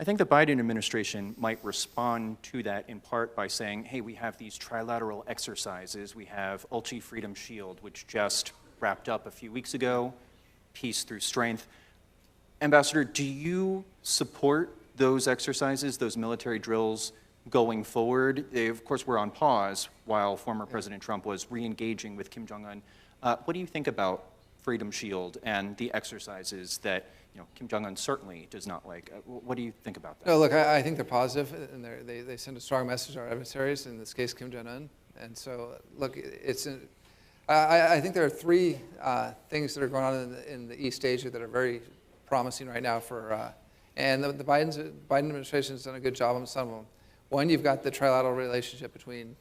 I think the Biden administration might respond to that in part by saying, hey, we have these trilateral exercises. We have Ulchi Freedom Shield, which just wrapped up a few weeks ago, peace through strength. Ambassador, do you support those exercises, those military drills going forward? They, of course, were on pause while former President Trump was re-engaging with Kim Jong-un. What do you think about Freedom Shield and the exercises that Kim Jong-un certainly does not like? What do you think about that? No, look, I think they're positive, and they send a strong message to our adversaries, in this case, Kim Jong-un. And so, look, I think there are three things that are going on in East Asia that are very promising right now and the Biden administration has done a good job on some of them. One, you've got the trilateral relationship between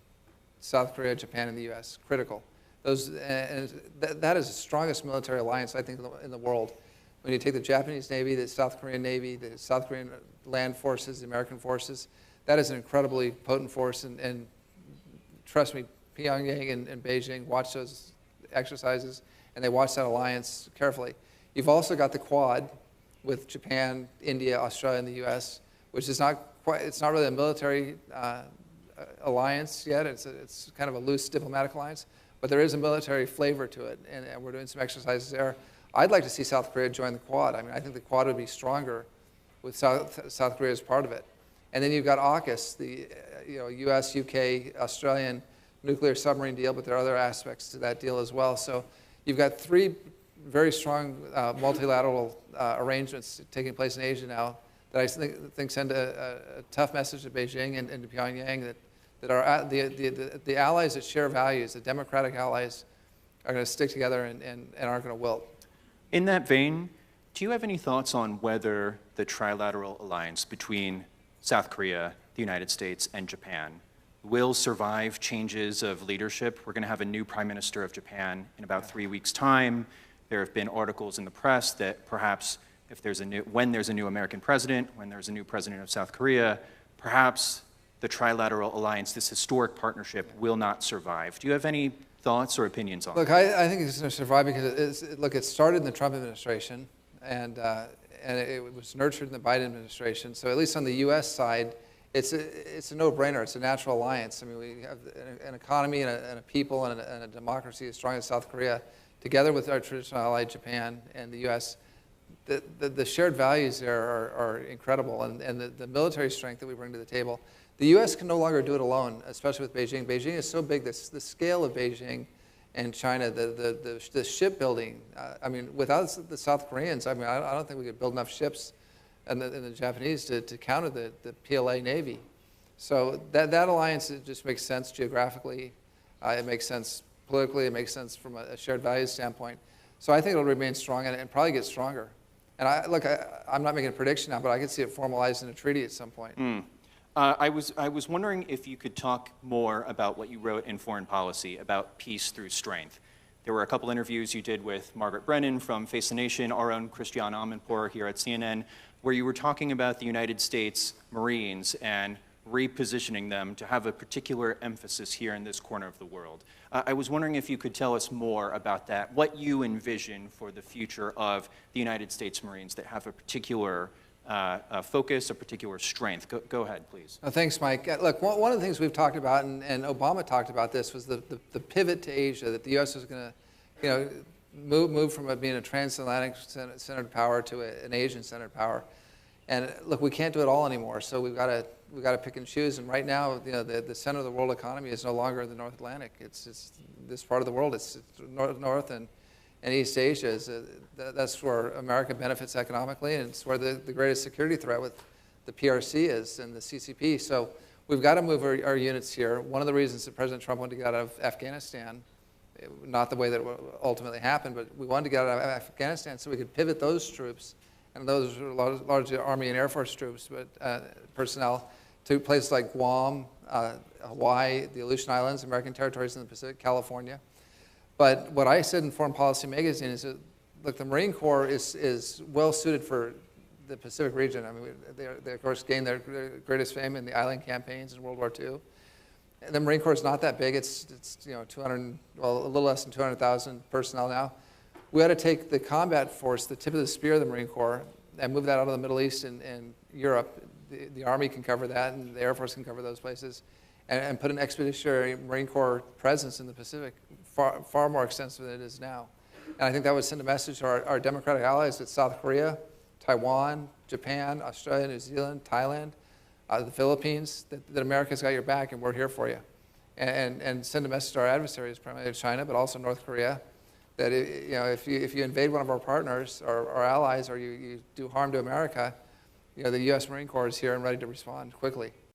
South Korea, Japan, and the U.S., critical. That is the strongest military alliance, I think, in the world. When you take the Japanese Navy, the South Korean Navy, the South Korean land forces, the American forces, that is an incredibly potent force. And trust me, Pyongyang and Beijing watch those exercises, and they watch that alliance carefully. You've also got the Quad with Japan, India, Australia, and the U.S., which is it's not really a military alliance yet. It's kind of a loose diplomatic alliance, but there is a military flavor to it, and we're doing some exercises there. I'd like to see South Korea join the Quad. I mean, I think the Quad would be stronger with South Korea as part of it. And then you've got AUKUS, the U.S., UK, Australian nuclear submarine deal, but there are other aspects to that deal as well. So you've got three very strong multilateral arrangements taking place in Asia now that I think send a tough message to Beijing and to Pyongyang that are the allies that share values, the democratic allies, are going to stick together and aren't going to wilt. In that vein, do you have any thoughts on whether the Trilateral Alliance between South Korea, the United States, and Japan will survive changes of leadership? We're going to have a new Prime Minister of Japan in about 3 weeks' time. There have been articles in the press that perhaps when there's a new American president, when there's a new president of South Korea, perhaps the Trilateral Alliance, this historic partnership, will not survive. Do you have any thoughts or opinions on that? Look, I think it's going to survive because it started in the Trump administration, and it was nurtured in the Biden administration. So at least on the U.S. side, it's a no-brainer. It's a natural alliance. I mean, we have an economy and a people and a democracy as strong as South Korea, together with our traditional ally Japan and the U.S. The shared values there are incredible, and the military strength that we bring to the table. The U.S. can no longer do it alone, especially with Beijing. Beijing is so big, the scale of Beijing and China, the shipbuilding. I mean, without the South Koreans, I mean, I don't think we could build enough ships and the Japanese to counter the PLA Navy. So that alliance, it just makes sense geographically. It makes sense politically. It makes sense from a shared values standpoint. So I think it'll remain strong and probably get stronger. And I'm not making a prediction now, but I could see it formalized in a treaty at some point. I was wondering if you could talk more about what you wrote in Foreign Policy about peace through strength. There were a couple interviews you did with Margaret Brennan from Face the Nation, our own Christiane Amanpour here at CNN, where you were talking about the United States Marines and repositioning them to have a particular emphasis here in this corner of the world. I was wondering if you could tell us more about that, what you envision for the future of the United States Marines that have a particular focus, a particular strength. Go ahead, please. Thanks, Mike. Look, one of the things we've talked about, and Obama talked about this, was the pivot to Asia, that the U.S. was going to move from being a transatlantic-centered power to an Asian-centered power. And look, we can't do it all anymore, so we've got to pick and choose. And right now, the center of the world economy is no longer the North Atlantic. It's this part of the world. It's North and East Asia. That's where America benefits economically, and it's where the greatest security threat with the PRC is and the CCP. So we've got to move our units here. One of the reasons that President Trump wanted to get out of Afghanistan, not the way that it ultimately happened, but we wanted to get out of Afghanistan so we could pivot those troops, and those are largely Army and Air Force troops, but personnel, to places like Guam, Hawaii, the Aleutian Islands, American territories in the Pacific, California. But what I said in Foreign Policy magazine is that, look, the Marine Corps is well suited for the Pacific region. I mean, they of course gained their greatest fame in the island campaigns in World War II. And the Marine Corps is not that big. It's 200, well, a little less than 200,000 personnel now. We had to take the combat force, the tip of the spear of the Marine Corps, and move that out of the Middle East and Europe the Army can cover that, and the Air Force can cover those places, and put an expeditionary Marine Corps presence in the Pacific far more extensive than it is now. And I think that would send a message to our democratic allies at South Korea, Taiwan, Japan, Australia, New Zealand, Thailand, the Philippines, that America's got your back and we're here for you. And send a message to our adversaries, primarily China, but also North Korea, that if you invade one of our partners or our allies, or you do harm to America, the U.S. Marine Corps is here and ready to respond quickly.